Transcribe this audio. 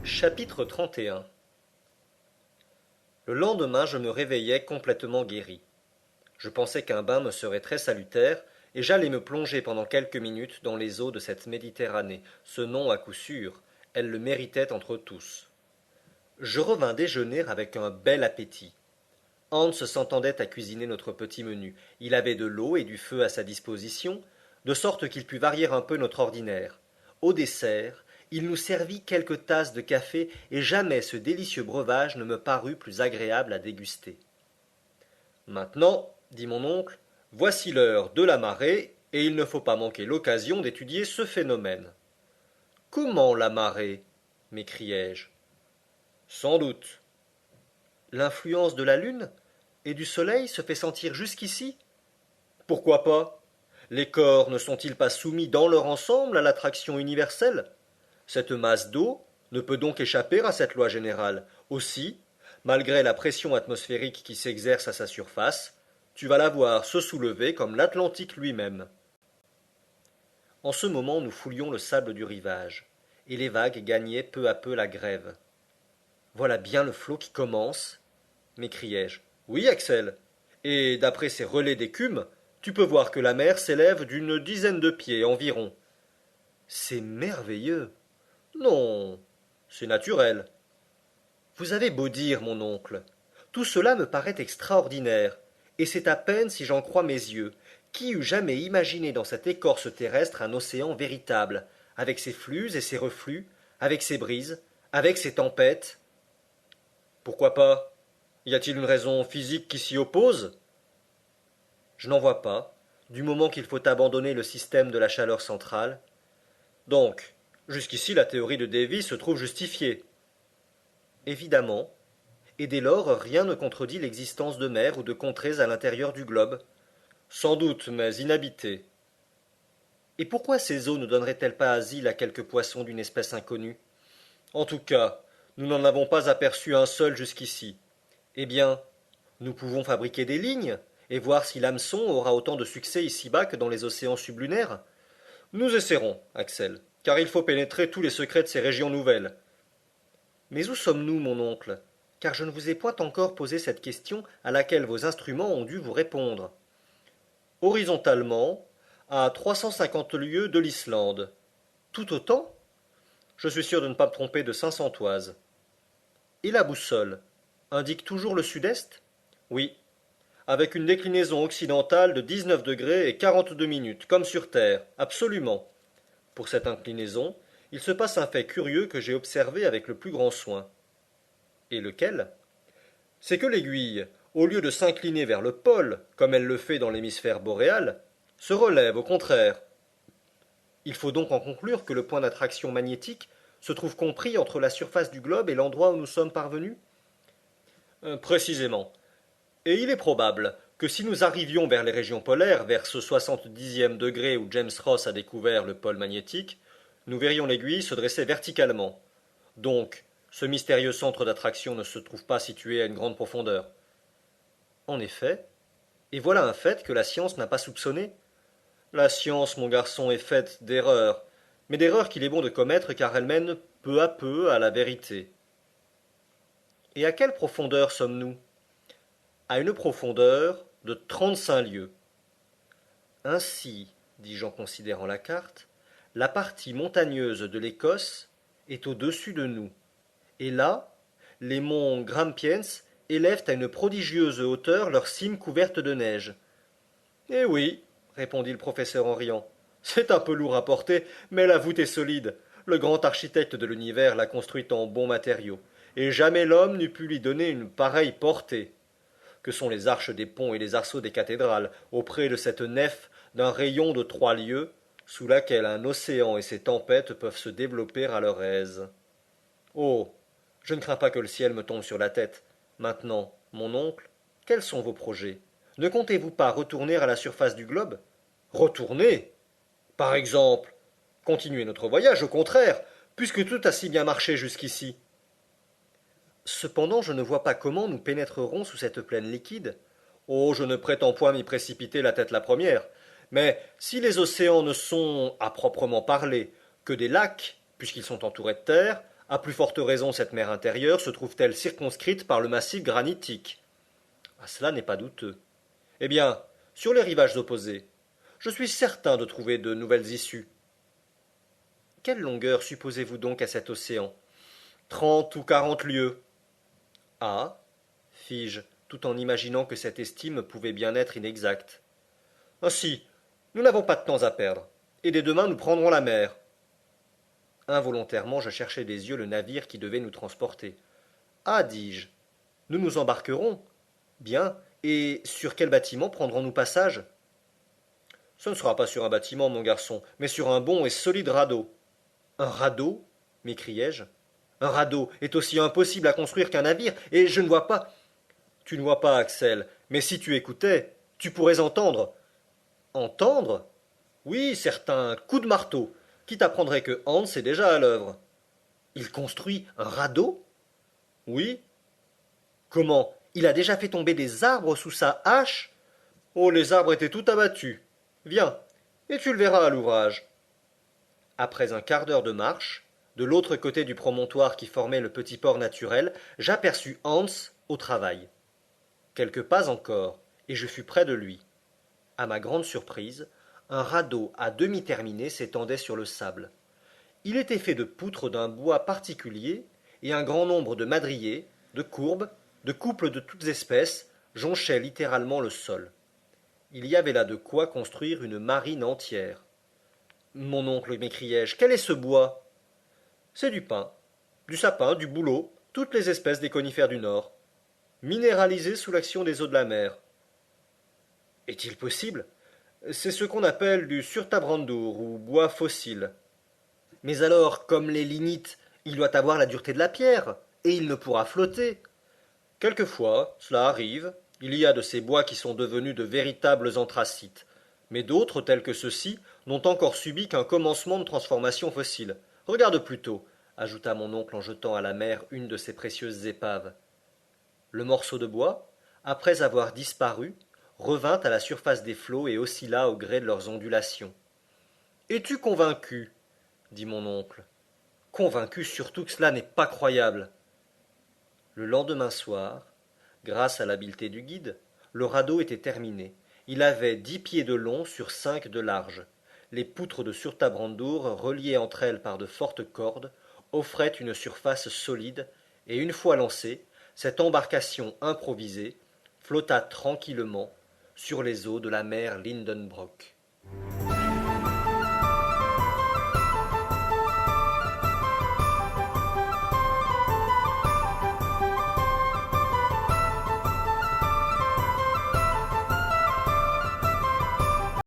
Chapitre 31. Le lendemain, je me réveillai complètement guéri. Je pensais qu'un bain me serait très salutaire, et j'allais me plonger pendant quelques minutes dans les eaux de cette Méditerranée. Ce nom, à coup sûr, elle le méritait entre tous. Je revins déjeuner avec un bel appétit. Hans s'entendait à cuisiner notre petit menu. Il avait de l'eau et du feu à sa disposition, de sorte qu'il put varier un peu notre ordinaire. Au dessert, il nous servit quelques tasses de café, et jamais ce délicieux breuvage ne me parut plus agréable à déguster. Maintenant, dit mon oncle, voici l'heure de la marée, et il ne faut pas manquer l'occasion d'étudier ce phénomène. Comment la marée m'écriai-je. Sans doute. L'influence de la lune et du soleil se fait sentir jusqu'ici? Pourquoi pas? Les corps ne sont-ils pas soumis dans leur ensemble à l'attraction universelle? Cette masse d'eau ne peut donc échapper à cette loi générale. Aussi, malgré la pression atmosphérique qui s'exerce à sa surface, tu vas la voir se soulever comme l'Atlantique lui-même. En ce moment, nous foulions le sable du rivage, et les vagues gagnaient peu à peu la grève. Voilà bien le flot qui commence, m'écriai-je. Oui, Axel. Et d'après ces relais d'écume, tu peux voir que la mer s'élève d'une dizaine de pieds environ. C'est merveilleux. Non, c'est naturel. Vous avez beau dire, mon oncle. Tout cela me paraît extraordinaire, et c'est à peine si j'en crois mes yeux. Qui eût jamais imaginé dans cette écorce terrestre un océan véritable, avec ses flux et ses reflux, avec ses brises, avec ses tempêtes? Pourquoi pas? Y a-t-il une raison physique qui s'y oppose? Je n'en vois pas, du moment qu'il faut abandonner le système de la chaleur centrale. Donc, jusqu'ici la théorie de Davy se trouve justifiée. Évidemment, et dès lors rien ne contredit l'existence de mers ou de contrées à l'intérieur du globe. Sans doute, mais inhabitées. Et pourquoi ces eaux ne donneraient-elles pas asile à quelques poissons d'une espèce inconnue? En tout cas, nous n'en avons pas aperçu un seul jusqu'ici. Eh bien, nous pouvons fabriquer des lignes, et voir si l'hameçon aura autant de succès ici-bas que dans les océans sublunaires. Nous essaierons, Axel, car il faut pénétrer tous les secrets de ces régions nouvelles. Mais où sommes-nous, mon oncle? Car je ne vous ai point encore posé cette question à laquelle vos instruments ont dû vous répondre. Horizontalement, à 350 lieues de l'Islande. Tout autant? Je suis sûr de ne pas me tromper de 500 toises. Et la boussole indique toujours le sud-est? Oui, avec une déclinaison occidentale de 19 degrés et 42 minutes, comme sur Terre, absolument. Pour cette inclinaison, il se passe un fait curieux que j'ai observé avec le plus grand soin. Et lequel? C'est que l'aiguille, au lieu de s'incliner vers le pôle, comme elle le fait dans l'hémisphère boréal, se relève au contraire. Il faut donc en conclure que le point d'attraction magnétique se trouve compris entre la surface du globe et l'endroit où nous sommes parvenus? Précisément. Et il est probable que si nous arrivions vers les régions polaires, vers ce 70e degré où James Ross a découvert le pôle magnétique, nous verrions l'aiguille se dresser verticalement. Donc, ce mystérieux centre d'attraction ne se trouve pas situé à une grande profondeur. En effet, et voilà un fait que la science n'a pas soupçonné. La science, mon garçon, est faite d'erreurs, mais d'erreurs qu'il est bon de commettre car elles mènent peu à peu à la vérité. Et à quelle profondeur sommes-nous? À une profondeur de 35 lieues. Ainsi, dis-je en considérant la carte, la partie montagneuse de l'Écosse est au-dessus de nous. Et là, les monts Grampians élèvent à une prodigieuse hauteur leurs cimes couvertes de neige. Eh oui, répondit le professeur en riant. C'est un peu lourd à porter, mais la voûte est solide. Le grand architecte de l'univers l'a construite en bons matériaux, et jamais l'homme n'eût pu lui donner une pareille portée. Que sont les arches des ponts et les arceaux des cathédrales auprès de cette nef d'un rayon de 3 lieues, sous laquelle un océan et ses tempêtes peuvent se développer à leur aise. Oh, je ne crains pas que le ciel me tombe sur la tête. Maintenant, mon oncle, quels sont vos projets? Ne comptez-vous pas retourner à la surface du globe? Retourner? Par exemple, continuer notre voyage, au contraire, puisque tout a si bien marché jusqu'ici. Cependant, je ne vois pas comment nous pénétrerons sous cette plaine liquide. Oh, je ne prétends point m'y précipiter la tête la première. Mais si les océans ne sont, à proprement parler, que des lacs, puisqu'ils sont entourés de terre, À plus forte raison, cette mer intérieure se trouve-t-elle circonscrite par le massif granitique? Ah, cela n'est pas douteux. Eh bien, sur les rivages opposés, je suis certain de trouver de nouvelles issues. Quelle longueur supposez-vous donc à cet océan? 30 ou 40 lieues. Ah, fis-je, tout en imaginant que cette estime pouvait bien être inexacte. Ainsi, nous n'avons pas de temps à perdre, et dès demain nous prendrons la mer. Involontairement, je cherchai des yeux le navire qui devait nous transporter. Ah, dis-je, nous nous embarquerons. Bien, et sur quel bâtiment prendrons-nous passage? Ce ne sera pas sur un bâtiment, mon garçon, mais sur un bon et solide radeau. Un radeau? M'écriai-je. Un radeau est aussi impossible à construire qu'un navire, et je ne vois pas. Tu ne vois pas, Axel, mais si tu écoutais, tu pourrais entendre. Entendre? Oui, certain coup de marteau, qui t'apprendrait que Hans est déjà à l'œuvre. Il construit un radeau? Oui. Comment? Il a déjà fait tomber des arbres sous sa hache? Oh, les arbres étaient tout abattus. Viens, et tu le verras à l'ouvrage. Après un quart d'heure de marche, de l'autre côté du promontoire qui formait le petit port naturel, j'aperçus Hans au travail. Quelques pas encore, et je fus près de lui. À ma grande surprise, un radeau à demi terminé s'étendait sur le sable. Il était fait de poutres d'un bois particulier, et un grand nombre de madriers, de courbes, de couples de toutes espèces jonchaient littéralement le sol. Il y avait là de quoi construire une marine entière. Mon oncle, m'écriai-je, quel est ce bois? C'est du pin, du sapin, du bouleau, toutes les espèces des conifères du Nord, minéralisés sous l'action des eaux de la mer. Est-il possible? C'est ce qu'on appelle du surtabrandour ou bois fossile. Mais alors, comme les lignites, il doit avoir la dureté de la pierre, et il ne pourra flotter. Quelquefois, cela arrive, il y a de ces bois qui sont devenus de véritables anthracites, mais d'autres, tels que ceux-ci, n'ont encore subi qu'un commencement de transformation fossile. Regarde plutôt, ajouta mon oncle en jetant à la mer une de ces précieuses épaves. Le morceau de bois, après avoir disparu, revint à la surface des flots et oscilla au gré de leurs ondulations. Es-tu convaincu? Dit mon oncle. Convaincu surtout que cela n'est pas croyable. Le lendemain soir, grâce à l'habileté du guide, le radeau était terminé. Il avait 10 pieds de long sur 5 de large. Les poutres de Surtabrandour, reliées entre elles par de fortes cordes, offraient une surface solide, et une fois lancée, cette embarcation improvisée flotta tranquillement sur les eaux de la mer Lindenbrock.